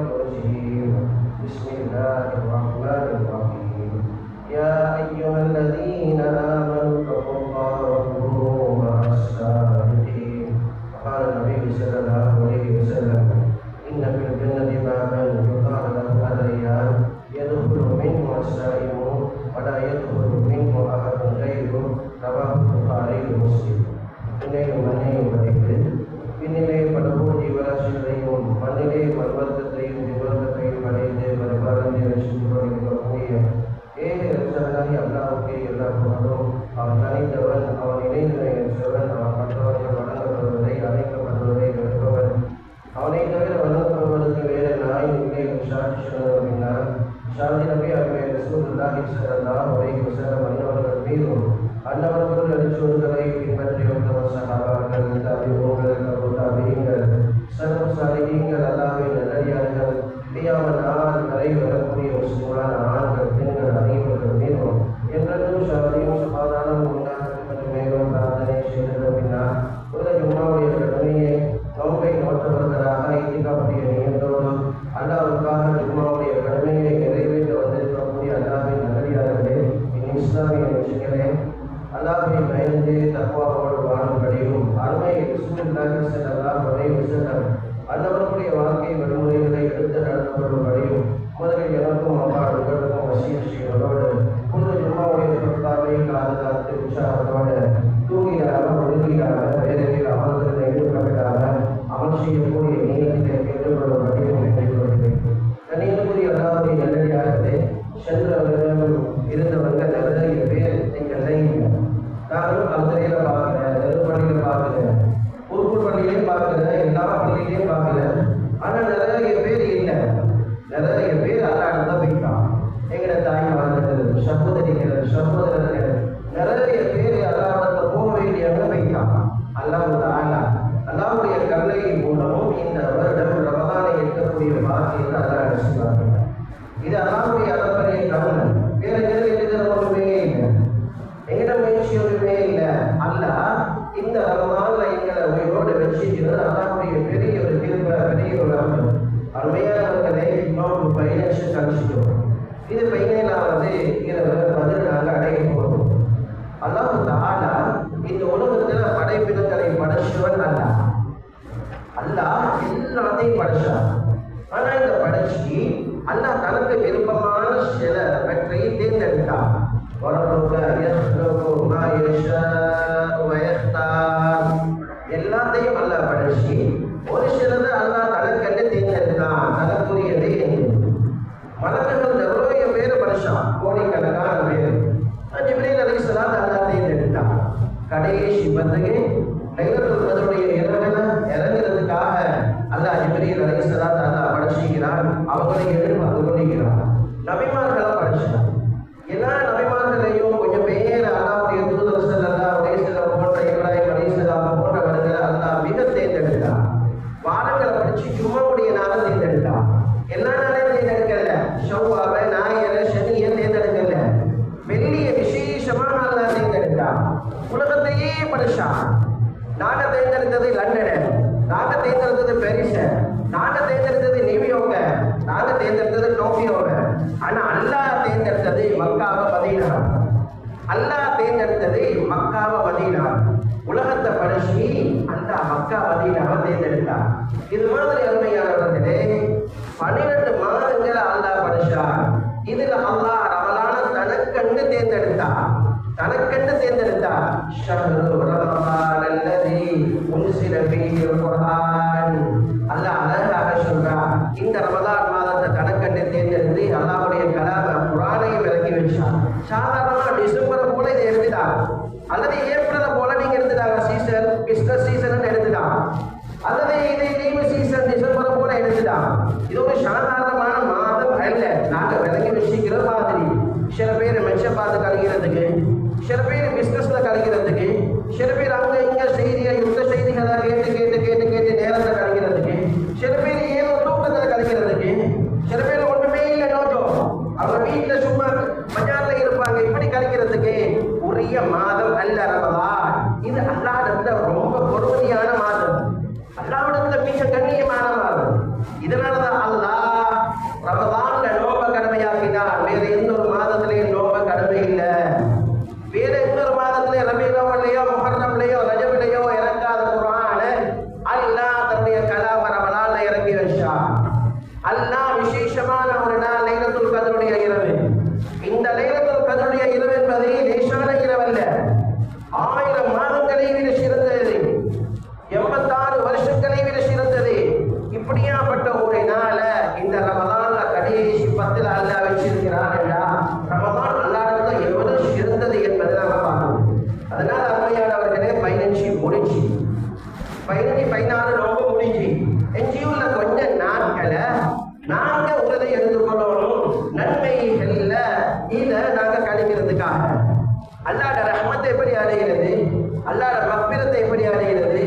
الرجيم بسم الله الرحمن الرحيم يا أيها الذين آمنوا اتقوا الله وكونوا مع الصادقين قال النبي صلى الله عليه وسلم إن في الجنة بابا يقال له الريان يدخل منه السائمون ولا يدخل منه أحد غيره رواه البخاري ومسلم இன்னையும் மண்ணையும் படைத்து பின்னிலே படவோ ஜீவராசிகளையும் மண்ணிலே பர்வத்தத்தையும் விவரத்தையும் படைத்து பரிபாலனை ரசிக்கக்கூடிய ஏகரசனாகி அல்லாஹ்வுக்கே எல்லா புகழும். அவன் தனித்தவன், அவன் இணைந்தவன், அவன் மற்றவர்கள் வணங்கப்படுவதை அழைக்கப்படுவதை வெறுப்பவன். அவனை தவிர வணங்கப்படுவதற்கு வேறு நாய் இல்லை சாட்சி சொன்னார். ஷாதி நபி அவர்கள் ரசூலுல்லாஹி ஸல்லல்லாஹு அலைஹி வஸல்லம் அன்னவர்கள் மீதும் அன்னவர்கள் அடிச்சோர்களை பின்பற்றி வந்த சஹாபாக்கள், தாபிஊன்கள், தபீங்கள், சலஃப் சாலிஹீன்கள், அல்லாஹ்வின் நல்லடியார்கள், கியாமத் நாள் வரை வரக்கூடிய முஸ்லிமான ஆண்கள், பெண்கள் அனைவர்கள் மீதும் என்றும் சாந்தியும் சமாதானமும் உண்டாகட்டும் என்று மேலும் பிரார்த்தனை செய்த பின்னர் ஒரு ஜும்மாவுடைய கடமையை நோன்பை நோற்றவர்களாக இத்திகாவுடைய நியமத்தோடு அல்லாஹ்வுக்காக ஜும்மாவுடைய கடமையை நிறைவேற்ற வந்திருக்கக்கூடிய அல்லாஹ்வின் நல்லடியார்களே, இஸ்லாமிய விஷயங்களே, அல்லாஹ்வை பயந்து தக்வாவோடு வாழும்படியும் அருமை ரசூலுல்லாஹி ஸல்லல்லாஹு அலைஹி வஸல்லம் அன்னவர்களுடைய வாழ்க்கை வழிமுறைகளை எடுத்து நடத்தப்படும்படியும் முதலில் எனக்கும் அம்மா உங்களுக்கும் வசியம் செய்வதோடு புது ஜும்மாவுடைய சொற்காவை காலத்து உற்சாகத்தோடு தூங்கிடாமல் ஒழுங்கிடாமல் வேலையில் அமர்ந்ததை ஈடுபடாமல் அமல் செய்யக்கூடிய நீளத்தை கேட்டுக்கொள்ளும்படியும் கேட்டுக்கொள்கிறேன். கணியக்கூடிய அல்லாஹ்வுடைய நல்லடியார்களே, சென்ற வருடம் இருந்தவங்க நிறைய பேர் நீங்கள் செய்யுங்க. நானும் அந்தரையில் பார்க்குறேன், நெருப்பள்ளியில் பார்க்குறேன், உருப்பூர் பள்ளியிலையும் பார்க்குறேன், எல்லா பள்ளியிலையும் பார்க்குறேன். ஆனால் நிறைய பேர் இல்லை, நிறைய பேர் அல்லாஹ் தான் போயிட்டான். எங்களோட தாய்மார்கள், சகோதரிகள், சகோதரர்கள் நிறைய பேர் அல்லாஹ்விடத்துல போக வேண்டியவங்க போயிட்டான். அல்லாஹ்வுடைய கருணை மூலமும் இந்த வருடம் ரமலானை எட்டக்கூடிய பாக்கியத்தை அல்லாஹ் செய்வாங்க. இது அல்லாஹ்வுடைய அளப்பரிய கருணை. வேற எதுவும் ஒன்றுமே இல்லை, எங்கிட்ட முயற்சி ஒன்றுமே இல்லை. அல்லாஹ் இந்த ரமலான்ல எங்களை உயிரோடு வச்சுக்கிறது அல்லாஹ்வுடைய பெரிய ஒரு திரும்ப, பெரிய ஒரு அமல். அருமையானவர்களே, இன்னொரு 15 கழிச்சிட்டோம். இது 17வது இரவு நாங்கள் அடைய போகிறோம். அல்லாஹ் தஆலா இந்த உலகத்துல படைப்பினங்களை படைச்சவன் அல்லாஹ். அல்லாஹ் எல்லாத்தையும் படைச்சான். ஆனா இந்த படைச்சி அல்லாஹ் தனக்கு விருப்பமான சில வெற்றியை தேர்ந்தெடுத்தான். எல்லாத்தையும் அல்லாஹ் படைச்சி ஒரு சிலதை அல்லாஹ் தனக்கென்று தேர்ந்தெடுத்தான். தனக்குரியதை மலர்கள் நிறைய பேர் படைச்சான், கோடிக்கணக்கான பேர். ஜிப்ரீல் அலைஹிஸ்ஸலாம் அல்லாஹ் தேர்ந்தெடுத்தான். கடைசி பந்தகை லைலத்துல் கத்ருடைய இரவுல இறங்குறதுக்காக அல்லாஹ் ஜிப்ரீல் அலைஹிஸ்ஸலாம் அல்லாஹ் படைச்சிக்கிறான். அவங்களை எதிர்பார்த்து கொண்டிருக்கிறான். நபிமார்களை படைச்சான். எல்லா நபிமார்களையும் கொஞ்சம் பேர் அல்லாஹ்வுடைய தூதர் ஸல்லல்லாஹு அலைஹி வஸல்லம் போன்ற இப்ராஹிம் அலைஹிஸ்ஸலாம் போன்றவர்களை அல்லாஹ் மிக தேர்ந்தெடுத்தான். வாரங்களை படிச்சு ஜும்மாவுடைய நாளை தேர்ந்தெடுத்தான். எல்லா நாளையும் தேர்ந்தெடுக்கல, ஷவ்வாவை, ஞாயிறு, சனியை தேர்ந்தெடுக்கல, வெள்ளிய விசேஷமாக அல்லாஹ் தேர்ந்தெடுத்தான். உலகத்தையே படிச்சான். நாங்க தேர்ந்தெடுத்தது லண்டனை, நாங்க தேர்ந்தெடுத்தது பாரிஸ், நாங்க தேர்ந்தெடுத்தது நியூயார்க், நாங்க தேர்ந்தெடுத்தது டோக்கியோவை. ஆனா அல்லாஹ் தேர்ந்தெடுத்தது மக்காவை, மதீனா. அல்லாஹ் தேர்ந்தெடுத்தது மக்காவை, மதீனா. உலகத்தை படிச்சு அல்லாஹ் மக்கா, மதீனாவை தேர்ந்தெடுத்தான். இது மாதிரி அருமையானவர்களே, 12 மாதங்களை அல்லாஹ் படிச்சான். இதுல அல்லாஹ் ரமலான தனக்கண்டு தேர்ந்தெடுத்தான். தனக்கென்று தேர்ந்தெடுத்தார். ஷஹ்ரு ரமலான் அல்லதி உன்சில ஃபீஹில் குர்ஆன். அல்லாஹ் அழகாக சொல்றான், இந்த ரமலான் மாதத்தை தனக்கென்று தேர்ந்தெடுத்து அல்லாஹ்வுடைய கலாம குர்ஆனையும் இறக்கி வச்சான். சாதாரணமா டிசம்பரை போல இதை எடுத்துட்டான், அல்லது ஏப்ரலை போல நீங்க எடுத்துட்டாங்க, சீசன் பிஸ்னஸ் சீசன் எடுத்துட்டான், அல்லது இதை லீவு சீசன் டிசம்பரை போல எடுத்துட்டான். இது ஒரு சாதாரணமான மாதம் அல்ல. நாங்க விளங்கி வச்சுக்கிற மாதிரி சில பேர் மெச்ச பார்த்து கழிக்கிறதுக்கு, சில பேர் பிஸ்னஸ்ல கழிக்கிறதுக்கு, சில பேர் அங்க இங்க செய்தியை யுத்த செய்திகளை கேட்டு கேட்டு கேட்டு கேட்டு நேரத்தை கழிக்கிறதுக்கு, சில பேர் ஏதோ தூக்கத்தில் கழிக்கிறதுக்கு, நாங்க உறுதி எடுத்துக்கொள்ளணும் நன்மைகள்ல இதை நாங்க கழிக்கிறதுக்காக. அல்லாஹ்ட ரஹ்மத்தை எப்படி அடைகிறது, அல்லாஹ்ட மக்ஃபிரத்தை எப்படி அடைகிறது,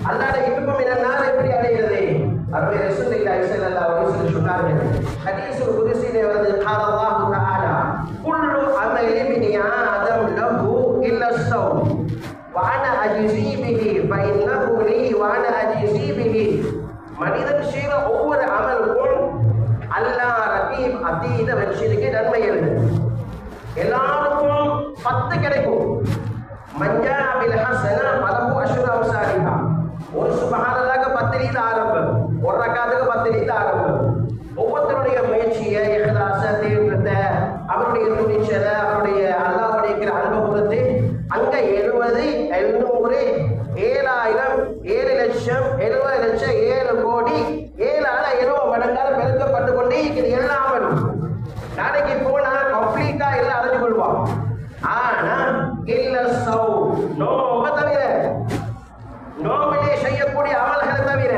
அல்லாஹ்ட இன்பம் இன்னார் எப்படி அடைகிறது? அருமை ரசூலுல்லாஹி ஸல்லல்லாஹு அலைஹி வஸல்லம் சொன்னார்கள், ஹதீஸுல் குத்ஸிலே வருது, قال الله تعالى كل عمل ابن آدم له إلا الصوم وأنا أجزي به فإنه لي وأنا أجزي به. மனிதன் செய்கிற ஒவ்வொரு அமலுக்கும் அல்லாஹ் ரகீப் அதீத வச்சிருக்க நன்மை எழுது. எல்லாருக்கும் 10 கிடைக்கும். மஞ்சா பில் ஹஸனா பலஹு அஷ்ரு அம்சாலிஹா. ஒரு சுப்ஹானல்லாஹ்க்கு 10 இலிருந்து ஆரம்பம், ஒரு ரக்காத்துக்கு 10 இலிருந்து ஆரம்பம். ஒவ்வொருத்தருடைய முயற்சியை, இஹ்லாஸ, தீர்க்கத்தை, அவருடைய துணிச்சலை, அவருடைய அல்லாஹ்வுடைய அன்பை பொறுத்து அங்க 70, 700, 7000, 7 லட்சம், 70 லட்சம், 7 கோடி, 7,000 மடங்கால் பெருக்கப்பட்டு கொண்டே இருக்குது எல்லாமே. நாளைக்கு போனா கம்ப்ளீட்டா எல்லாம் அறிஞ்சு கொள்வோம். ஆனா இல்ல சௌ நோம்ப தவிர, நோம்பிலே செய்யக்கூடிய அமல்களை தவிர,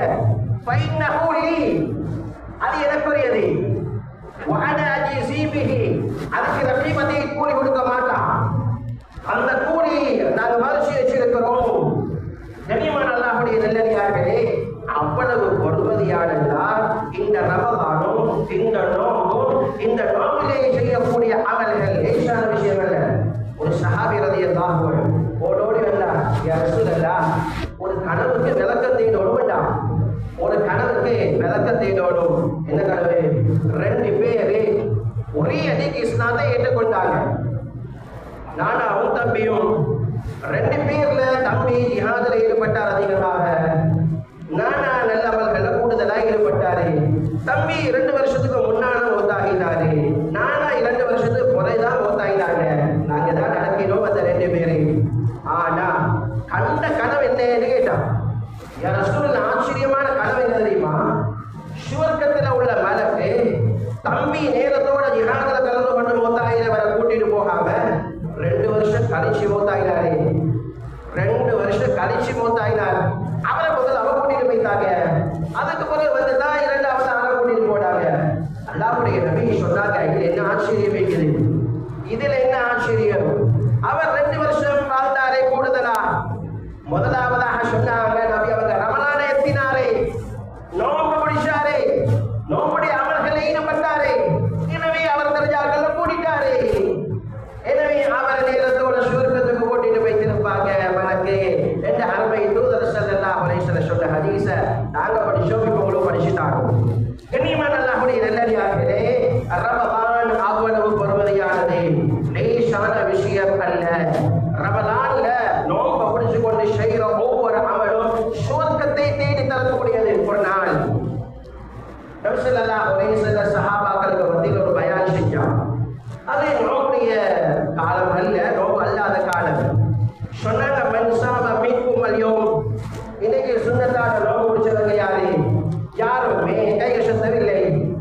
ஃபைன்னஹு லி அது எனக்குரியது, வஅனா அஜ்ஸி பிஹி அதுக்கு ரஹீமத்தை கூலி கொடுக்க மாட்டான். அந்த கூலி நாங்கள் மறுசி வச்சிருக்கிறோம். கண்ணியமான அல்லாஹ்வுடைய நல்லடியார்களே, அவ்வளவு பொறுமதியானதால் இந்த ரமதானும் இந்த நோம்பும் இந்த நோம்பிலே செய்யக்கூடிய அமல்கள் லேசான விஷயம் அல்ல. ஒரு சஹாபி ரலியல்லாஹு அன்ஹு ஓடோடி வந்தார், யா ரசூலல்லாஹ், ஒரு கனவுக்கு விளக்கம் தேடணும் வேண்டாம், ஒரு கனவுக்கு விளக்கம் தேடணும். என்ன கனவு? 2 பேரு ஒரே அடிக்கு இஸ்லாத்தை ஏற்றுக்கொண்டாங்க. நானாவும் தம்பியும். 2 பேர்ல தம்பி ஜிஹாதில் ஈடுபட்டார் அதிகமாக, நானா நல்ல அமல்கள கூடுதலாக ஈடுபட்டாரு. தம்பி 2 வருஷத்துக்கு முன்னால மூத்தாகினாரு, நானா 2 வருஷத்துக்கு குறைதான் மூத்தாகினாங்க. நாங்க தான் நடக்கிறோம் அந்த 2 பேரு. ஆனா கண்ட கனவு என்னன்னு கேட்டான். யார் ரசூலுல்லாஹ், ஆச்சரியமான கனவு என்ன தெரியுமா? சுவர்க்கத்துல உள்ள மலக்கு தம்பி நேரத்தோட ஜிஹாதுல கலந்து கொண்டு மூத்தாகினவரை கூட்டிட்டு போகாம 2 வருஷம் கழிச்சு மூத்தாகினாரு. 2 வருஷம் கழிச்சு மூத்தாகினார். அவரை முதல்ல அவ கூட்டிட்டு போயிட்டாங்க. அதுக்கு பிறகு வந்துதான் 2வது ஆளை கூட்டிட்டு போனாங்க. அல்லாஹ்வுடைய நபி சொன்னாங்க, இது என்ன ஆச்சரியம் இருக்குது, இதுல என்ன ஆச்சரியம்? அவர் 2 வருஷம் வாழ்ந்தாரே கூடுதலா. முதலாவதாக சொன்னாங்க நபி அவங்க ரமலானை எத்தினாரே, நோம்பு பிடிச்சாரே, நோம்புடைய அமல்களை ஈடுபட்டாரே, எனவே அவர் தெரிஞ்சார்கள் கூட்டிட்டாரே. எனவே அவர் நேரத்தோட சுவர்க்கத்துக்கு கூட்டிட்டு போய்த்திருப்பாங்க மலக்கு என்ற அருமை தூதர் ஸல்லல்லாஹு அலைஹி வஸல்லம் சொன்ன ஹதீஸ நாங்க படிச்சோம், இப்ப உங்களுக்கு படிச்சுட்டாங்க. கண்ணியமான அல்லாஹ்வுடைய நல்லடியார்களே, ரமலான் அவ்வளவு பொறுமதியானது, லேசான விஷயம் அல்ல. ரமலான்ல நோம்பை பிடிச்சு கொண்டு செய்கிற ஒவ்வொரு அமலும் சுவர்க்கத்தை தேடி தரக்கூடியது. ஒரு நாள் நபி ஸல்லல்லாஹு அலைஹி வஸல்லம் சஹாபாக்களுக்கு மத்தியில் ஒரு பயான் செஞ்சார். அது நோம்புடைய காலம் அல்ல, நோம்பு அல்லாத காலம். சொன்னாங்க, மன் ஸாம மின்கும் அல்-யௌம், இன்னைக்கு சுன்னத்தான நோம்பு பிடிச்சவங்க யாரு? யாருமே கையசத்தவில்லை.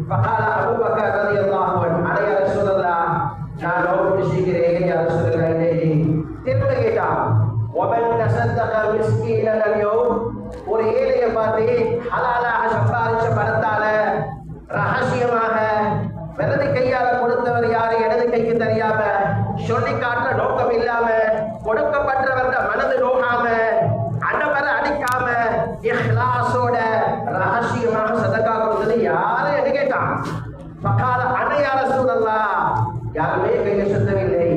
ஃபகால அபூபக்கர் ரலியல்லாஹு அன்ஹு, அலைய ரசூலல்லாஹ், நான் நோம்பு பிடிச்சிக்கிறேன் யா ரசூலல்லாஹ். திரும்ப கேட்டான், வமன் தஸத்தக மிஸ்கீனன் அல்-யௌம், ஒரு ஏழையை பார்த்து ஹலாலாக சம்பாதிச்ச பணத்தால ரகசியமாக வலது கையால கொடுத்தவர் யாரு, இடது கைக்கு தெரியாம, சொல்லி காட்டுற நோக்கம் இல்லாம, கொடுக்கப்பட்டவர்கிட்ட மனது நோகாம, அன்னவரை அடிக்காம, இஹ்லாஸோட ரகசியமாக சதகா கொடுத்தது யாரு என்று கேட்டான். ஃபகால அன யா ரசூலல்லாஹ், யாருமே கையை சுத்தவில்லை.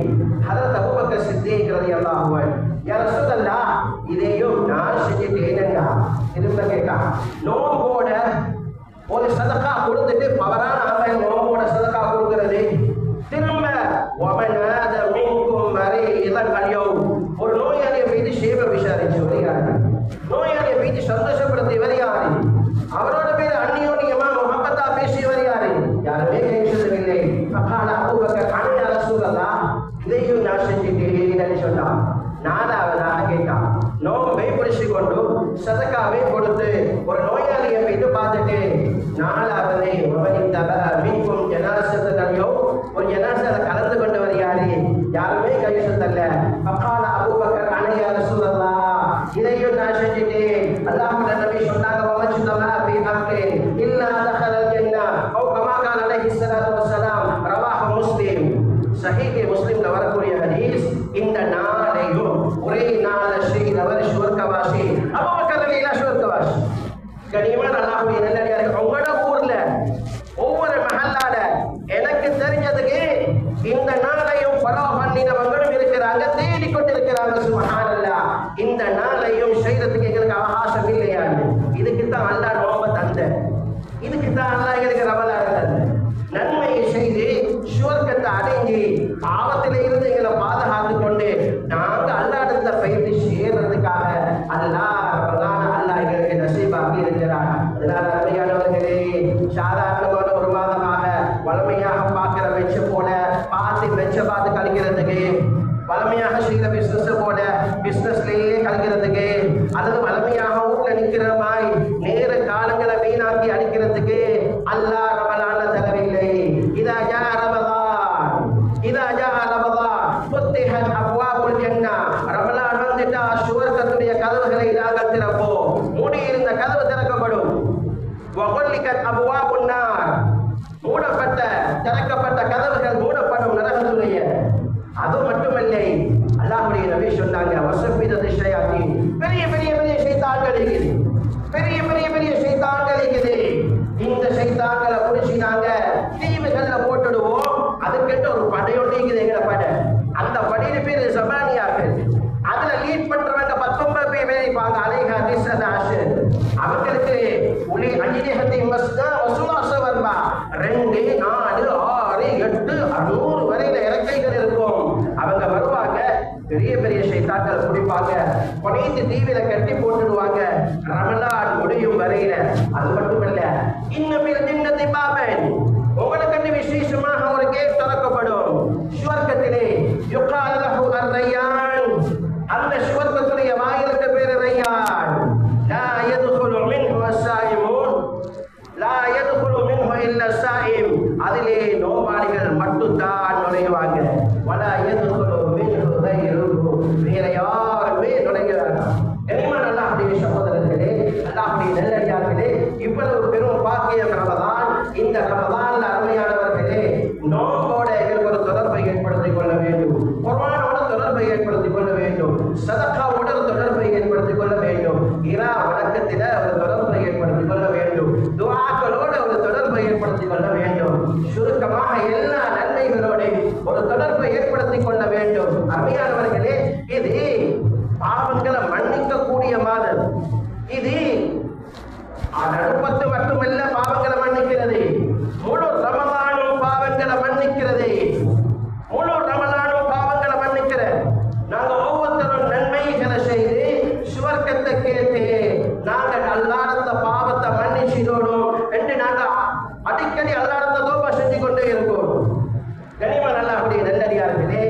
ஹதரத் அபூபக்கர் சித்தீக் ரலியல்லாஹு அன்ஹு, யா ரசூலல்லாஹ், இதையும் நான் செஞ்சுட்டேனேண்டா. திரும்ப கேட்டான், நோம்போட ஒரு சதகா கொடுத்துட்டு பவரான அமல் நோம்போட சதகா கொடுக்கிறது. திரும்ப வமனாத மின்கும் மரீதன் அல்-யௌம், ஒரு நோயாளியை வைத்து சேவை விசாரிச்சு வருகிறாரு. நோயாளியை வைத்து சந்தோஷப்படுத்தி வருகிறாரு. அவரோட பேர் அந்நியோன்யமா முஹப்பத்தா பேசி வருகிறாரு. யாருமே கேட்கவில்லை. ஃபகால அபூபக்கர் அன யா ரசூலல்லாஹ், இதையும் நான் செஞ்சுட்டேன் சொன்னான். 4வதாக கேட்டான், நோம்பை பிடிச்சு கொண்டு சதகாவை கொடுத்து ஒரு நோயாளியை வைத்து பார்த்துட்டு 4வது அல்லது வலிமையாக ஊர்ல நிக்கிற மாதிரி நேர காலங்களை வீணாக்கி அடிக்கிறதுக்கு அல்லாஹ் ரமலான தரவில்லை. இதா ஜா ரமலான் ஃபுத்திஹத் அப்வாபுல் ஜன்னah. ரமலான் வந்துட்டா சுவர்க்கத்துடைய கதவுகளை நாங்கள் திறப்போம். மூடி இருந்த கதவு திறக்கப்படும். வகுல்லிகத் அப்வாபுன் நார். மூடப்பட்ட திறக்கப்பட்ட கதவுகள் மூடப்படும் நரகத்துடைய. அது மட்டுமில்லை, அல்லாஹ்வுடைய நபி சொன்னாங்க, வஸஃபிதத் ஷயாத்தீன். பெரிய பெரிய பெரிய ஷைத்தான்கள் இருக்குது, பெரிய பெரிய பெரிய ஷைத்தான்கள் இருக்குது. இந்த ஷைத்தான்களை புடிச்சு நாங்க தீவுகள்ல போட்டுடுவோம். அதுக்கிட்ட ஒரு படையோடு இருக்குது எங்கட படை. அந்த படையில பேரு ஜபானியாக்கள். அதுல லீட் பண்றவங்க 19 பேர் இருப்பாங்க. அலைஹா திஸ்ஸதாஷ். அவங்களுக்கு உலி அஜிஹத்தி மஸ்தா வசுலாஸ வர்மா 2 4 6 8 100 வரையில இறக்கைகள் இருக்கும். அவங்க வருவாங்க, பெரிய பெரிய ஷைத்தான்கள் பிடிப்பாங்க, கொனைத்து தீவிர கட்டி போட்டுடுவாங்க ரமலான் முடியும் வரையில. அது மட்டுமல்ல, இன்னபில் ஜன்னதி பாபன். உங்களுக்கு விசேஷமாக ஒரு கேட் திறக்கப்படும் சுவர்க்கத்திலே. யுகால் லஹு அர்-ரையான். அந்த சுவர்க்கத்துடைய வாயிலுக்கு பேரு ரையான். லா யதுகுலு மின்ஹு அஸ்-ஸாயிமூன். லா யதுகுலு மின்ஹு இல்லா ஸாயிம். அதிலே நோபாளிகள் மட்டும்தான் நுழைவாங்க. வலா யதுகுலு மின்ஹு கைருஹு. வேற யாருமே நுழைய வேண்டாம். கனிமான அல்லாஹ்வுடைய சகோதரர்களே, அல்லாஹ்வுடைய நல்லடியார்களே, இவ்வளவு பெரும் பாக்கியம் ரமலான். இந்த ரமலான்ல அருமையானவர்களே, நோம்போட எங்களுக்கு ஒரு தொடர்பை ஏற்படுத்திக் கொள்ள வேண்டும். குர்ஆனோட தொடர்பை ஏற்படுத்திக் கொள்ள வேண்டும். சதகாவோட ஒரு தொடர்பை ஏற்படுத்திக் கொள்ள வேண்டும். இரா வணக்கத்தில ஒரு தொடர்பை ஏற்படுத்திக் கொள்ள வேண்டும். துஆக்களோட ஒரு தொடர்பை ஏற்படுத்திக் கொள்ள வேண்டும். சுருக்கமாக எல்லா நன்மைகளோட ஒரு தொடர்பை ஏற்படுத்திக் கொள்ள வேண்டும். அருமையானவர்களே, இது பாவங்களை மன்னிக்க கூடிய மாதம். இது நடுப்பத்து மட்டுமல்ல பாவங்களை மன்னிக்கிறது. முழு ரமலானும் பாவங்களை மன்னிக்கிறது. முழு ரமலானும் பாவங்களை மன்னிக்கிற. நாங்க ஒவ்வொருத்தரும் நன்மைகளை செய்து சுவர்க்கத்தை கேட்டு நாங்கள் அல்லாஹ்வுடைய பாவத்தை மன்னிச்சிடணும் என்று நாங்க அடிக்கடி அல்லாஹ்வுடைய தௌபா செஞ்சு கொண்டே இருக்கோம். கனிமன் அல்லாஹ்வுடைய நல்லடியார்களே,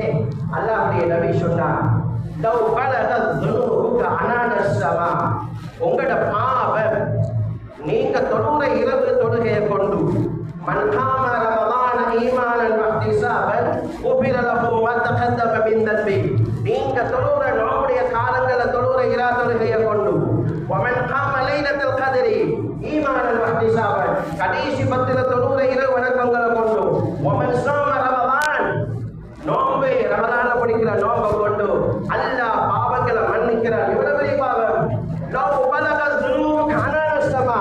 அல்லாஹ்வுடைய நபி சொன்னார், லவ் பலகத் ذنوبك அனான ஸமா. உங்களோட பாவம் நீங்க தொழுகிற இரவு தொழுகையை கொண்டு மன் காம ரமலான ஈமானன் வஹ்திசாபன் உஃபிர லஹு மா தகத்தம மின் தன்பி. நீங்க தொழுகிற நோம்புடைய காலங்களை தொழுகிற இரா தொழுகையை கொண்டு வமன் காம லைலத்துல் கத்ரி ஈமானன் வஹ்திசாபன் கடைசி 10 தொழுகிற இரவு வணக்கங்களை கொண்டு வமன் ஸாம ரமலான் நோம்பு ரமலான பிடிக்கிற நோம்பை கொண்டு அல்லாஹ் பாவங்களை மன்னிக்கிறார். இவ்வளவு பெரிய பாவம். லவ் பலகத் ذنوبك அனான ஸமா.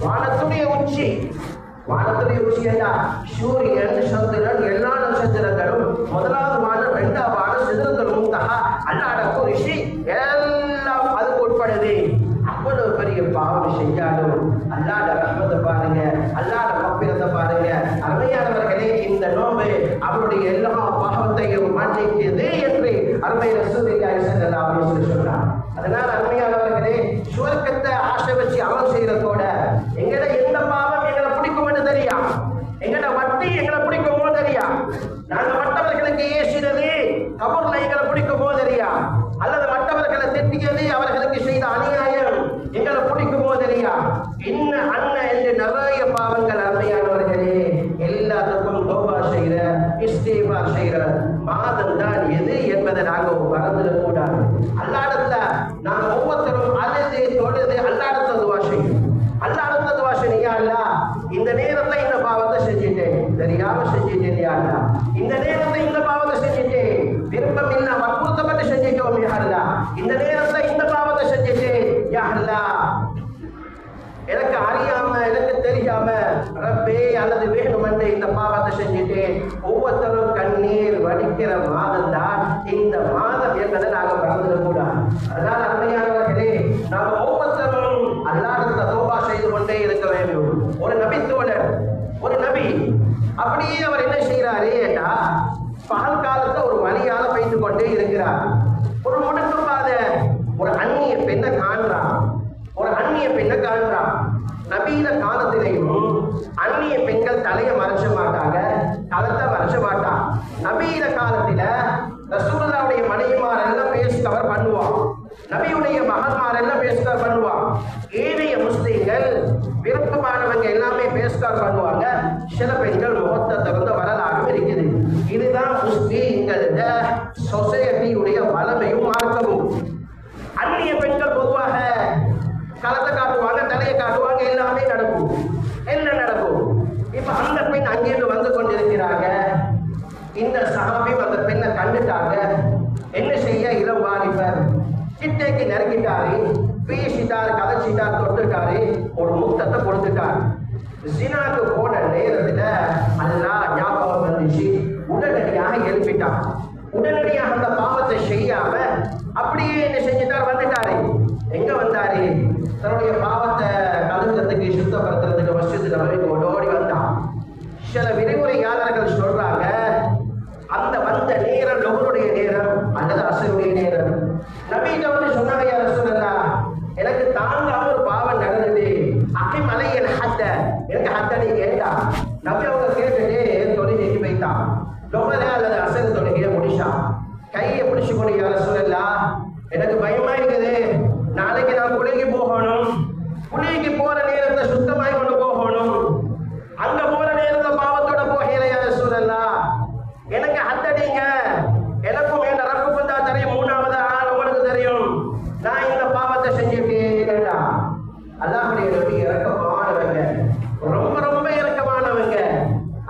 வானத்துடைய உச்சி. வானத்துடைய உச்சி என்ன? சூரியன், சந்திரன், எல்லா நட்சத்திரங்களும், முதலாவது வானம், 2வது வானம், சிதறத்துல் முன்தஹா, அல்லாஹ்வுடைய குர்சி எல்லாம் அதுக்கு உட்படுது. அவ்வளவு பெரிய பாவம் செஞ்சாலும் அல்லாஹ்வுடைய ரஹ்மத்தை பாருங்க, அல்லாஹ்வுடைய மக்ஃபிரத்தை பாருங்க. அருமையானவர்களே, இந்த நோம்பு அவருடைய எல்லா பாவத்தையும் மன்னிக்குது என்று அருமை ரசூலுல்லாஹி ஸல்லல்லாஹு அலைஹி வஸல்லம் சொன்னார். அதனால அருமையானவர்களே, சுவர்க்கத்தை ஆசை வச்சு அமல் செய்யறதோட எங்கட எந்த பாவம் எங்களை பிடிக்கும்னு தெரியா, எங்கட வட்டி எங்களை பிடிக்குமோ தெரியா, நாங்க மற்றவர்களுக்கு ஏசினது கபூர்ல எங்களை பிடிக்குமோ தெரியா, அல்லது மற்றவர்களை திட்டியது அவர்களுக்கு செய்த அநியாயம் எங்களை பிடிக்குமோ தெரியா. இன்னும் அண்ணன் என்று நிறைய பாவங்கள் அருமையானவர்களே, எல்லாத்துக்கும் தௌபா செய்கிற இஸ்திக்பார் செய்கிற மாதம் தான் எது என்பதை நாங்கள் மறந்துடக்கூடாது. அல்லாஹ்விடத்துல நாங்கள் ஒவ்வொருத்தரும் அழுது தொழுது அல்லாஹ்விடத்துல துஆ செய்யணும். அல்லாஹ்விடத்துல துஆ செய்யணும், யா அல்லாஹ், இந்த நேரத்துல இந்த பாவத்தை செஞ்சுட்டேன், தெரியாம செஞ்சுட்டேன் யா அல்லாஹ். இந்த நேரத்துல இந்த பாவத்தை செஞ்சுட்டேன், விருப்பம் இல்ல வற்புறுத்தப்பட்டு செஞ்சுட்டோம் யா அல்லாஹ். இந்த நேரத்துல இந்த பாவத்தை செஞ்சுட்டேன் யா அல்லாஹ். எனக்கு அறியாம எனக்கு தெரியாம ரப்பே அல்லது வேணுமென்று இந்த பாவத்தை செஞ்சுட்டேன். ஒவ்வொருத்தரும் கண்ணீர் வடிக்கிற மாதம் தான் இந்த மாதம் என்பதை நாங்கள் மறந்துடக்கூடாது. அதனால அருமையானவர்களே, நாங்கள் ஒவ்வொருத்தரும் அல்லாஹ்விடத்துல தௌபா செய்து கொண்டே இருக்க வேண்டும். ஒரு நபி தோழர், ஒரு நபி அப்படியே அவர் என்ன செய்யறாரு ஏட்டா, பகல் காலத்துல ஒரு வழியால வைத்து கொண்டே இருக்கிறார். ஒரு முடுக்குப்பாத ஒரு அந்நிய பெண்ணை காண்றான். ஒரு அந்நிய பெண்ணை காண்றான். நபீன காலத்திலேயும் அந்நிய பெண்கள் தலையை மறைச்ச மாட்டாங்க, கலத்தை மறைச்ச மாட்டான். நபீன காலத்துல ரசூலுல்லாஹ்வுடைய மனைவிமார் எல்லாம் பேசி கவர் பண்ணுவான். நபியுடைய மகன்மார் எல்லாம் பேச பெண்கள் முகத்தை திறந்த வரலாறும் இருக்குது. இதுதான் முஸ்லீம்கள சொசைட்டியுடைய வளமையும் மார்க்கமும். அந்நிய பெண்கள் பொதுவாக களத்தை காட்டுவாங்க, தலையை காட்டுவாங்க, எல்லாமே நடக்கும். என்ன நடக்கும்? இப்ப அந்த பெண் அங்கிருந்து வந்து கொண்டிருக்கிறாங்க. இந்த சஹாபியும் அந்த பெண்ணை கண்டுட்டாங்க. என்ன செய்ய? இளம் வாலிபர் கிட்டேக்கு நெருங்கிட்டாரு, பேசிட்டார், கதைச்சிட்டார், தொட்டுட்டாரு, ஒரு முத்தத்தை கொடுத்துட்டார். ஜினாக்கு போன நேரத்துல அல்லாஹ் ஞாபகம் வந்துச்சு, உடனடியாக எழுப்பிட்டார். உடனடியாக அந்த பாவத்தை செய்யாம அப்படியே என்ன செஞ்சுட்டார்? வந்துட்டாரு. எங்க வந்தாரு? தன்னுடைய பாவத்தை கழுவுறதுக்கு, சுத்தப்படுத்துறதுக்கு மஸ்ஜித் நபவிக்கு ஓடோடி வந்தான். சில விரிவுரையாளர்கள் சொல்றாங்க, அந்த வந்த நேரம் லொஹருடைய நேரம் அல்லது அஸ்ருடைய நேரம். நபிகிட்ட வந்து சொன்னாங்க, யா ரசூலல்லாஹ், எனக்கு தாங்காம ஒரு பாவம் நடந்தது, அகிம் அலையல் ஹத்த, எனக்கு ஹத்த நீ கேட்டா. நபி அவங்க கேட்டுட்டு தொழுகைக்கு போய்த்தான். லொஹர அல்லது அஸ்ர் தொழுகையை முடிச்சான். கையை பிடிச்சு கொண்டு, யா ரசூலல்லாஹ், எனக்கு பயமா இருக்குது, நாளைக்கு நான் குளிக்கு போகணும், குளிக்கு போற நேரத்தை சுத்தமாய் கொண்டு போகணும், அங்க போற நேரத்தை பாவத்தோட போகல, யா ரசூலல்லாஹ், எனக்கு ஹத்தடிங்க, எனக்கும் மேல ரப்பு வந்தா தெரியும், மூணாவது ஆள் உங்களுக்கு தெரியும், நான் இந்த பாவத்தை செஞ்சுட்டேன்டா. அல்லாஹ்வுடைய நபி இறக்கமானவங்க, ரொம்ப ரொம்ப இறக்கமானவங்க.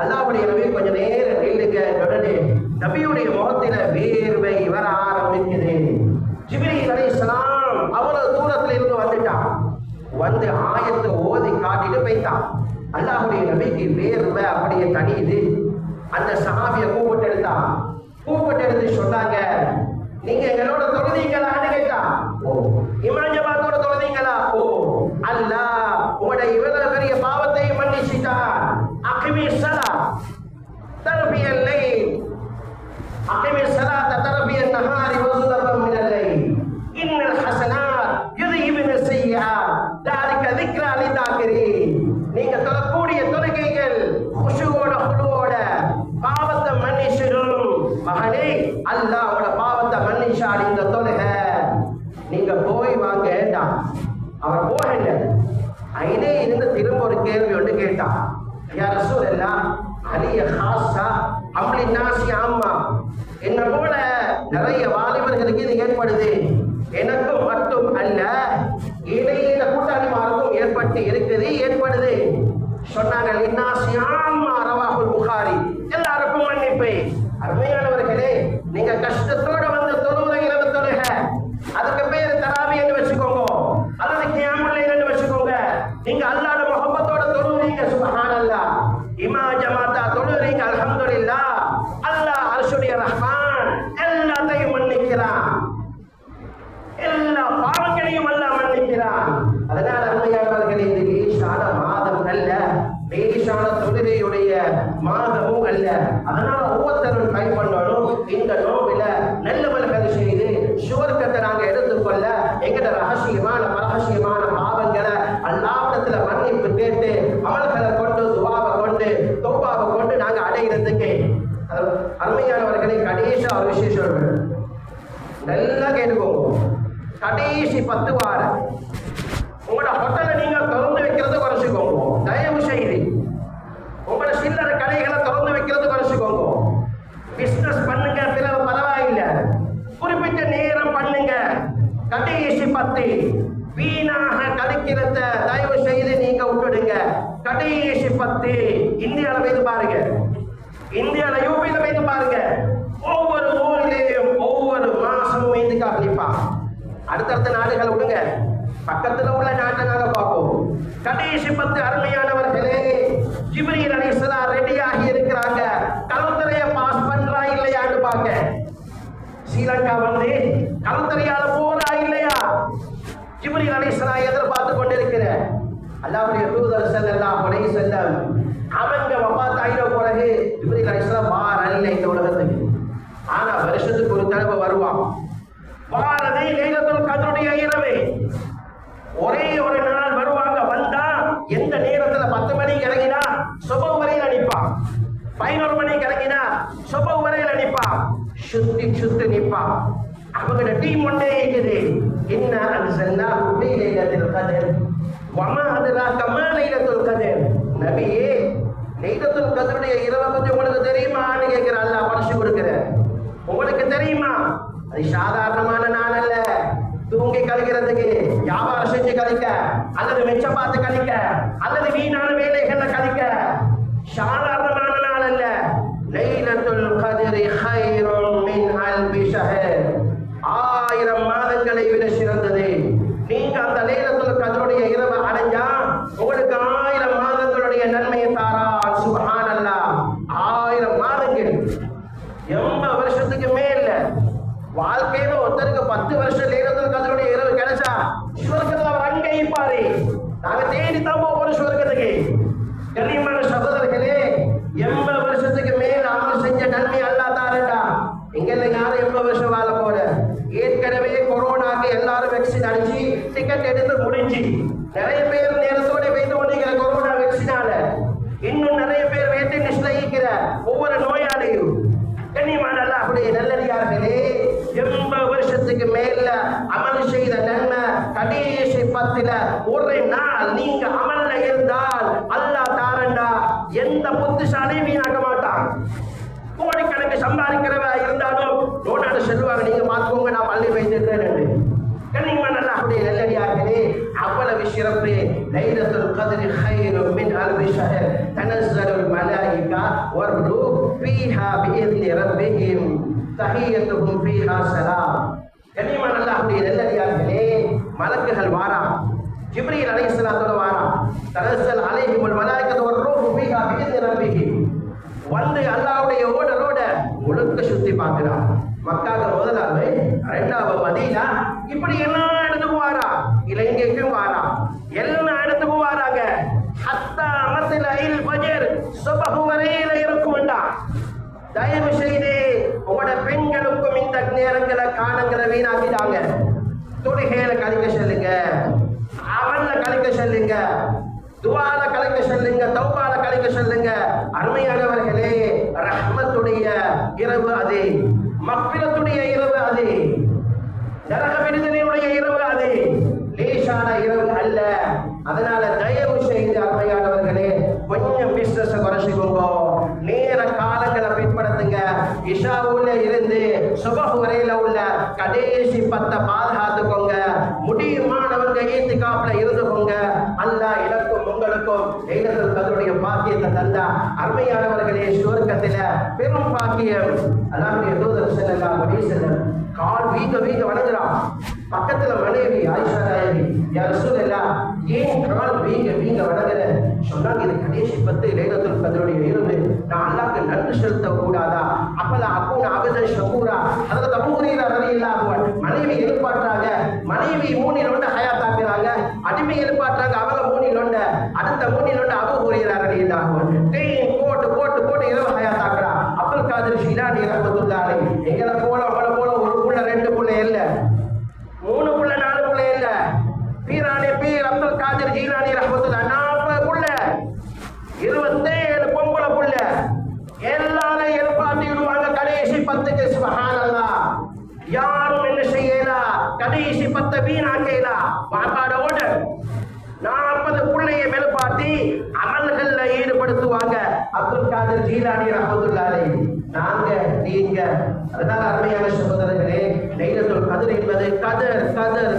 அல்லாஹ்வுடைய நபி கொஞ்ச நேரம் நில்லுங்க. உடனே நபியுடைய முகத்தில வேர்வை வர ஆரம்பிக்குது. ஜிப்ரீல் அலைஹிஸ்ஸலாம் அவ்வளவு தூரத்துல இருந்து வந்துட்டான். வந்து ஆயத்தை ஓதி காட்டிட்டு போய்த்தான். அல்லாஹ்வுடைய நபிக்கு வேர்வை அப்படியே தனியுது. அந்த சஹாபியை கூப்பிட்டு எடுத்தான். கூப்பிட்டு எடுத்து சொன்னாங்க, நீங்க எங்களோட தொழுதீங்களான்னு கேட்டா. ஓ, இமாம் ஜமாத்தோட தொழுதீங்களா? ஓ, அல்லாஹ் உங்களுடைய இவ்வளவு பெரிய பாவத்தை மன்னிச்சிட்டா. அகிமி ஸலா தர்பியல் லைல், அகிமி ஸலாத தர்பியன் நஹாரி வஸுலபம் மினல் லைல், இன்னல் ஹஸனாத் யுذிபுன ஸய்யிஆத் தாலிக ذிக்ரா லிதாகிரீன். நீங்க தொழக்கூடிய தொழுகைகள் குஷுவோட குழுவோட பாவத்தை மன்னிச்சிடும். மகனே, அல்லாஹ்வோட பாவத்தை மன்னிச்சார் இந்த தொழுகை, நீங்க போய் வாங்க. அவர் போகல. ஐனே இருந்து திரும்ப ஒரு கேள்வி ஒன்று கேட்டான். யா ரசூலல்லாஹ், அலிய ஹாஸா அம்லி நாசி ஆம்மா, என்ன போல நிறைய வாலிபர்களுக்கு இது ஏற்படுது, எனக்கும் மட்டும் அல்ல, இடையில கூட்டாளிமாருக்கும் ஏற்படுது. சொன்னாங்க, லின்னாசி ஆம்மா ரவாஹுல் புகாரி, எல்லாருக்கும் மன்னிப்பு. அருமையானவர்களே, நீங்க கஷ்டத்தோட வந்து தொழுகிற இரவு தொழுக, அதுக்கு பேர் தராவி என்று வச்சுக்கோங்க, அல்லது கியாமுல் லைல் என்று வச்சுக்கோங்க. நீங்க அல்லாஹ்வுடைய முஹப்பத்தோட தொழுகிறீங்க, சுப்ஹானல்லாஹ். இமா ஜமாத்தா தொழுகிறீங்க, அல்ஹம்துலில்லாஹ். அல்லாஹ் அர்ஷுடைய ரஹ்மான், எல்லாத்தையும் மன்னிக்கிறான், எல்லா பாவங்களையும் அல்லாஹ் மன்னிக்கிறான். அதனால அருமையானவர்களே, இது லேசான மாதம் அல்ல, லேசான தொழுகையுடைய மாதமும் அல்ல. அதனால ஒவ்வொருத்தரும் ட்ரை பண்ணணும். இந்த நோவில நல்லவர்கள் செய்து சுவர்க்கத்தை நாங்க எடுத்துக்கொள்ள எங்கட ரகசியமான பாவங்களை அல்லாஹ்விடத்துல மன்னிப்பு கேட்டு அமல்களை கொண்டு, துஆவை கொண்டு, தௌபாவை கொண்டு நாங்க அடைகிறதுக்கு. அருமையானவர்களை, கடைசி ஒரு விசேஷம் நல்லா கேட்டுக்கோங்க. கடைசி 10 வாரம் உங்களோட ஹோட்டலை நீங்க திறந்து வைக்கிறது குறைச்சிக்கோங்க, தயவு செய்து. உங்களோட சில்லறை கடைகளை திறந்து வைக்கிறது குறைச்சிக்கோங்க. பிசினஸ் பண்ணுங்க, பிறகு பரவாயில்லை, குறிப்பிட்ட நேரம் பண்ணுங்க. கடைசி 10 வீணாக கழிக்கிறத தயவு செய்து நீங்க விட்டுடுங்க. கடைசி 10 இந்தியால வைத்து பாருங்க, இந்தியால யூபியில வைத்து பாருங்க. ஒவ்வொரு ஊரிலேயும் ஒவ்வொரு மாசமும் இதுக்கு அளிப்பான். அடுத்தடுத்த நாடுகள் விடுங்க, பக்கத்துல உள்ள நாட்டை நாங்க பார்ப்போம். கடைசி 10 அருமையானவர்களே, ஜிப்ரீல் அலைஹிஸ்ஸலாம் ரெடியாகி இருக்கிறாங்க, கலந்தரைய பாஸ் பண்றா இல்லையான்னு பார்க்க. ஸ்ரீலங்கா வந்து கலந்தரையால போறா இல்லையா? ஜிப்ரீல் அலைஹிஸ்ஸலாம் எதிர்பார்த்து கொண்டிருக்கிற அல்லாஹ்வுடைய தூதர் ஸல்லல்லாஹு அலைஹி வஸல்லம் அவங்க வஃபாத் ஆயிர பிறகு ஜிப்ரீல் அலைஹிஸ்ஸலாம் வாரல்ல இந்த உலகத்துக்கு. ஆனா வருஷத்துக்கு ஒரு தடவை வருவான். வாரதே லைலத்துல் கத்ருடைய இரவு, ஒரே ஒரு நாள் வருவாங்க. வந்தா எந்த நேரத்துல 10 மணிக்கு இறங்கினா சுபஹ் வரையில் அனுப்பான், 11 மணிக்கு இறங்கினா சுபஹ் வரையில் அனுப்பான், சுத்தி நிப்பான். அவங்களோட டீம் ஒன்றே இருக்குது. இன்னா அன்ஸல்னாஹு ஃபீ லைலத்துல் கத்ர் வமா அத்ராக மா லைலத்துல் கத்ர். நபியே, லைலத்துல் கத்ருடைய இரவை பத்தி உங்களுக்கு தெரியுமான்னு கேட்கிற அல்லாஹ் பரிசு கொடுக்கிற. உங்களுக்கு தெரியுமா? அது சாதாரணமான நாள் அல்ல. தூங்கி கழிக்கிறதுக்கு, வியாபாரம் செஞ்சு கழிக்க, அல்லது மிச்சம் பார்த்து கழிக்க, அல்லது வீணான வேலைகளை கழிக்க சாதாரணமான நாள் அல்ல. லைலத்துல் கத்ரி கைரும் மின் அல்ஃபி ஷஹர், 1000 மாதங்களை விட சிறந்தது. நீங்க அந்த லைலத்துல் கத்ருடைய இரவை அடைஞ்சா உங்களுக்கு 1000 மாதங்களுடைய நன்மையை தாரா. சுப்ஹானல்லாஹ். 1000 மாதங்கள் 80 வருஷத்துக்கு மேல வாழ்க்கையில ஒருத்தருக்கு 10 வருஷம் லைலத்துல் கத்ருடைய இரவு கிடைச்சா சுவர்க்கத்துல அவர் அங்கே இருப்பாரு. நாங்க தேடி தான் போறோம் சுவர்க்கத்துக்கு. கண்ணியமான சகோதரர்களே, 80 வருஷத்துக்கு மேல அமல் செஞ்ச நன்மை அல்லாஹ் தாரண்டா. இங்க யாரும் 80 வருஷம் வாழ போற. ஏற்கனவே கொரோனாக்கு எல்லாரும் வேக்சின் அடிச்சு டிக்கெட் எடுத்து முடிஞ்சு நிறைய பேர் நேரத்தோட வைத்து கொண்டிருக்கிற கொரோனா வேக்சினால. இன்னும் நிறைய பேர் வெயிட்டிங் லிஸ்ட்ல இருக்கிற ஒவ்வொரு நோயாளியும். கண்ணியமான அல்லாஹ்வுடைய நல்லடியார்களே, 80 வருஷத்துக்கு மேல அமல் செய்த நன்மை கடைசி 10ல ஒரு நாள் நீங்க அமல்ல இருந்தால் அல்லாஹ் தாரண்டா. எந்த புத்திசாலியும் வீணாக்க மாட்டான். கோடிக்கணக்கு சம்பாதிக்கிறவ இருந்தாலும் நோட்டாடு செல்வாங்க. நீங்க பார்த்துக்கோங்க, நான் பள்ளி வைத்திருக்கிறேன். கண்ணியமான அல்லாஹ்வுடைய நல்லடியார்களே, அவ்வளவு சிறப்பு. லைலத்துல் கத்ரி கைரும் மின் அல்ஃபி ஷஹர் தனஸ்ஸலுல் மலாயிகா வர்ரூஹ் ஃபீஹா பிஇذن ரப்பிஹிம் தஹியத்துஹும் ஃபீஹா ஸலாம். கண்ணியமான அல்லாஹ்வுடைய நல்லடியார்களே, மலக்குகள் வாரா. ஜிப்ரீல் அலைஹிஸ்ஸலாத்தோட வாரா. தனஸ்ஸல் அலைஹிமுல் மலாயிகத்து வர்ரூஹ் ஃபீஹா பிஇذن ரப்பிஹிம் வந்து அல்லாஹ்வுடைய ஓடரோட முழுக்க சுத்தி பார்க்கிறான். மக்காவுக்கு முதலாவது, 2வது மதீனா, இப்படி எல்லா இடத்துக்கும் வாரா. இலங்கைக்கும் வாரா. எல்லா இடத்துக்கும் வாராங்க. ஹத்தா மத்லஇல் ஃபஜர், சுபஹ் வரையில இருக்கும்டா. தயவு செய்து உங்களோட பெண்களுக்கும் இந்த நேரங்களை காலங்களை வீணாக்கிட்டாங்க. தொழுகையில கழிக்க சொல்லுங்க, அமல்ல கழிக்க சொல்லுங்க, துஆல கழிக்க சொல்லுங்க, தௌபால கழிக்க சொல்லுங்க. அருமையானவர்களே, ரஹ்மத்துடைய இரவு அது, மக்ஃபிரத்துடைய இரவு அது, நரக விடுதலையுடைய இரவு அது, லேசான இரவு அல்ல. அதனால தயவு செய்து அருமையானவர்களே, கொஞ்சம் பிசினஸ் குறைச்சிக்கோங்க, நேர காலங்களை பின்படுத்துங்க. இஷாவுல இருந்து சுபஹ் வரையில உள்ள கடைசி 10 பாதுகாத்துக்கோங்க. முடியுமானவங்க ஈத்திகாப்ல இருந்துக்கோங்க. அல்லாஹ் எனக்கும் உங்களுக்கும் லைலத்துல் கத்ருடைய பாக்கியத்தை தந்தா. அருமையானவர்களே, சுவர்க்கத்தில பெரும் பாக்கியம். அல்லாஹ்வுடைய தூதர் ஸல்லல்லாஹு அலைஹி வஸல்லம் கால் வீங்க வணங்குறான். பக்கத்துல மனைவி ஆயிஷா நாயகி, யா ரசூலல்லாஹ், ஏன் கால் வீங்க வணங்குற? சொன்னாங்க, இது கடைசி 10 லைலத்துல் கத்ருடைய இரவு. நான் அல்லாஹ்க்கு நன்றி செலுத்த கூடாதா? அப்பல அக்கூன அபதன் ஷகூரா. ஹஜ்ரத் அபூ ஹுரைரா ரலியல்லாஹு அன்ஹு மனைவி எழுப்பாட்டுறாங்க. மனைவி 3 நொண்ட ஹயாத்தாக்குறாங்க. அடிமை எழுப்பாட்டுறாங்க. அவங்க 3 நொண்ட, அடுத்த 3 நொண்ட அபூ ஹுரைரா ரலியல்லாஹு அன்ஹு ட்ரெயின் போட்டு இரவு ஹயாத்தாக்குறா. அப்துல் காதிர் ஜீலானி ரஹ்மத்துல்லாஹி அலைஹி, எங்களை போல அவளை போல ஒரு புள்ள 2 புள்ள இல்ல, 3 புள்ள 4 புள்ள இல்ல. பீரானே பீர் அப்துல் காதிர் ஜீலானி ரஹ்மத்துல்லாஹி 40 புள்ள, 27 பொம்பளை புள்ள, எல்லாரும் எழுப்பாட்டி விடுவாங்க கடைசி 10க்கு. சுப்ஹானல்லாஹ். யாரும் என்ன செய்யலா, கடைசி 10 வீணாக்கலா. பாப்பாடோட 40 புள்ளையை மெழுப்பாட்டி அமல்கள்ல ஈடுபடுத்துவாங்க அப்துல் காதிர் ஜீலானி ரஹ்மத்துல்லாஹி அலைஹி. நாங்க நீங்க. அதனால அருமையான சகோதரர்களே, லைலத்துல் கத்ர் என்பது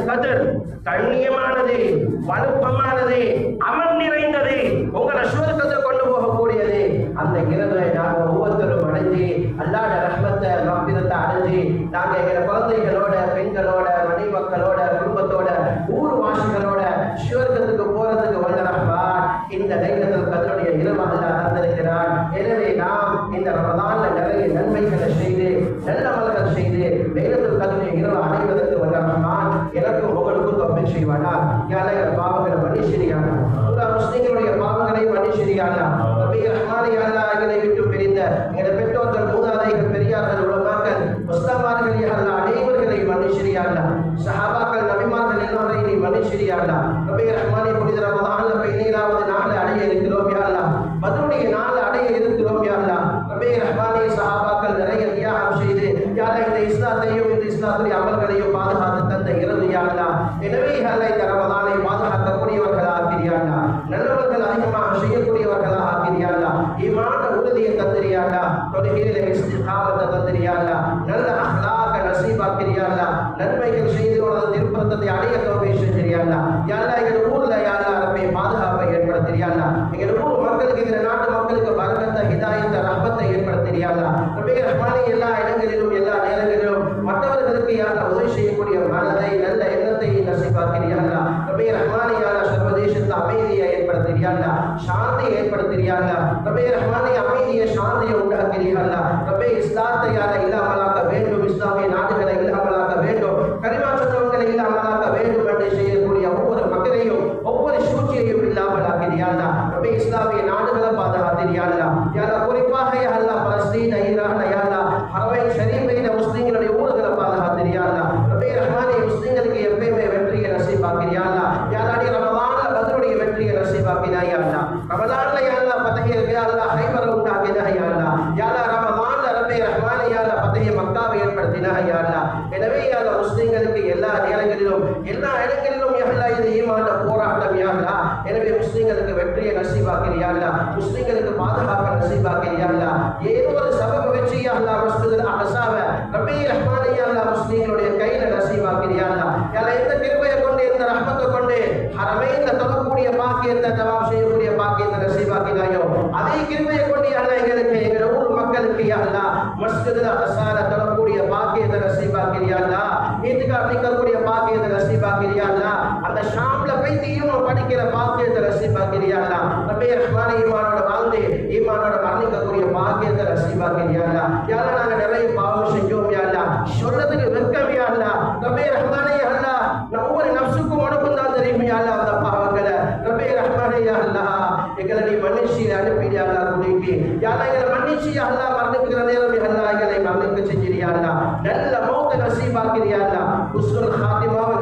கதர் கண்ணியமானது, வலுப்பமானது, அமல் நிறைந்தது, உங்களை சுவர்க்கத்தை கொண்டு போகக்கூடியது. அந்த இரவை நாங்க ஒவ்வொருத்தரும் அடைஞ்சு அல்லாஹ்வுடைய ரஹ்மத்தை மக்ஃபிரத்தை அடைஞ்சு நாங்க எங்க குழந்தைகளோட, பெண்களோட, மனைவி மக்களோட, குடும்பத்தோட, ஊர் வாசிகளோட சுவர்க்கத்துக்கு போறதுக்கு வல்ல ரஹ்மான் இந்த லைலத்துல் கத்ருடைய இரவு அல்லாஹ் தந்திருக்கிறார். எனவே நாம் இந்த ரமதான்ல நிறைய நன்மைகளை செய்து நல்ல அமல்கள் செய்து லைலத்துல் கத்ருடைய இரவு அடைவதற்கு வல்ல ரஹ்மான் எனக்கும் உங்களுக்கும் தௌஃபீக் செய்வானா. யா அல்லாஹ், பாவங்களை மன்னிச்சிரியானா, எல்லா முஸ்லிம்களுடைய பாவங்களை மன்னிச்சிரியானா. ரப்பி ரஹ்மானே, யா அல்லாஹ், எங்களை விட்டு பிரிந்த எங்கள் பெற்றோர்கள், மூதாதைகள், பெரியார்கள், உலமாக்கள், முஸ்லிமார்கள் யா அல்லாஹ் தந்திரியாண்டா, தொழுகையில இஸ்திகாமத்தை தந்திரியாண்டா, நல்ல அஹ்லாக நசீபாக்கிறியாண்டா, நன்மைகள் செய்து உனது திருப்பத்தை அடைய தோகை செஞ்சிரியாண்டா. யாரா எங்கள் ஊர்ல யாரா ரப்பே பாதுகாப்பை ஏற்படுத்தியாண்டா, எங்கள் ஊர் மக்களுக்கு எங்க நாட்டு மக்களுக்கு பரக்கத்தை ஹிதாயத்தை ரஹ்மத்தை ஏற்படுத்தியாண்டா. ரப்பே ரஹ்மானே எல்லா இடங்களிலும் எல்லா நேரங்களிலும் மற்றவர்களுக்கு யாரா உதவி செய்யக்கூடிய மனதை நல்ல எண்ணத்தை நசீபாக்கிறியாண்டா. ரப்பே ரஹ்மானே யாரா சர்வதேசத்தை அமைதியை ஏற்படுத்தியாண்டா, சாந்தியை ஏற்படுத்தியாண்டா. ரப்பே ரஹ்மானே அமைதியை சாந்தியை உண்டாக்கிறியாண்டா. ரப்பே இஸ்லாத்தை யாரா இல்லாமலாக்க வேண்டும், இஸ்லாமிய நாடுகளை இல்லாமலாக்க வேண்டும், கரிமா சொன்னவங்களை இல்லாமலாக்க வேண்டும் என்று செய்யக்கூடிய ஒவ்வொரு மக்களையும் ஒவ்வொரு சூழ்ச்சியையும் இல்லாமலாக்கிறியாண்டா. ரப்பே இஸ்லாமிய நாடுகளை பாதுகாத்திரியாண்டா. யாரா குறிப்பாக யாரா பலஸ்தீன ஈரான் யாரா ஹரமைன் ஷரீஃபைன முஸ்லிம்களுடைய ஊர்களை பாதுகாத்திரியாண்டா. ரப்பே ரஹ்மானே முஸ்லிம்களுக்கு எப்பயுமே வெற்றியை நசீபாக்கிறியாண்டா. யாரா நீ ரமலான்ல பத்ருடைய வெற்றியை நசீபாக்கினாயாண்டா. ரமலான்ல யாரா பதஹிய யாரா ஹைபர் உண்டாக்கினாயாண்டா. யாரா ரமலான்ல ரப்பே ரஹ்மானே யாரா பதஹிய மக்காவை ஏற்படுத்தினாயாண்டா. எனவே யாரா முஸ்லிம்களுக்கு எல்லா நேரங்களிலும் எல்லா இடங்களிலும் யாரா இது ஈமான போராட்டம் யாரா. எனவே முஸ்லிம்களுக்கு வெற்றியை நசீபாக்கிறியாண்டா, முஸ்லிம்களுக்கு பாதுகாப்பை நசீபாக்கிறியாண்டா. ஏதோ ஒரு சபப வச்சு யாரா மஸ்ஜிதுல் அக்ஸாவை ரப்பே ரஹ்மானே யாரா முஸ்லிம்களுடைய கையில நசீபாக்கிறியாண்டா. யாரா இந்த கிருபையை கொண்டு இந்த ரஹ்மத்தை கொண்டு ஹரமைன்ல தொழக்கூடிய பாக்கியத்தை ஜவாப் செய்யக்கூடிய பாக்கியத்தை நசீபாக்கினாயோ, அதே கிருபையை கொண்டு யாரா எங்களுக்கு எங்கள் ஊர் மக்களுக்கு யாரா மஸ்ஜிதுல் அக்ஸால தொழக்கூடிய பாக்கியத்தை நசீபாக்கிறியாண்டா, இத்காஃப் நிக்கக்கூடிய பாக்கியத்தை நசீபாக்கிறியாண்டா, அந்த ஷாம்ல போய் தீயும் படிக்கிற பாக்கியத்தை நசீபாக்கிறியாண்டா. ரப்பே ரஹ்மானே ஈமானோட வாழ்ந்து ஈமானோட மரணிக்கக்கூடிய பாக்கியத்தை நசீபாக்கிறியாண்டா. யாரா நாங்க நிறைய பாவம் செஞ்சோம் யாரா, சொல்றதுக்கு வெட்கம் யாரா. ரப்பே ரஹ்மானே யாரா ஒவ்வொரு நஃப்ஸுக்கும் உனக்கும் தான் தெரியும் யாரா அந்த பாவங்களை. ரப்பே ரஹ்மானே யாரா எங்களை நீ மன்னிச்சு அனுப்பிடியாண்டா குடிக்கு யாரா எங்களை மன்னிச்சு யாரா மரணிக்கிற நேரம் யாரா எங்களை மரணிக்க செஞ்சிரியாண்டா. நல்ல மௌத்த நசீபாக்கிறியாண்டா, ஹுஸ்னுல் ஹாத்திமாவை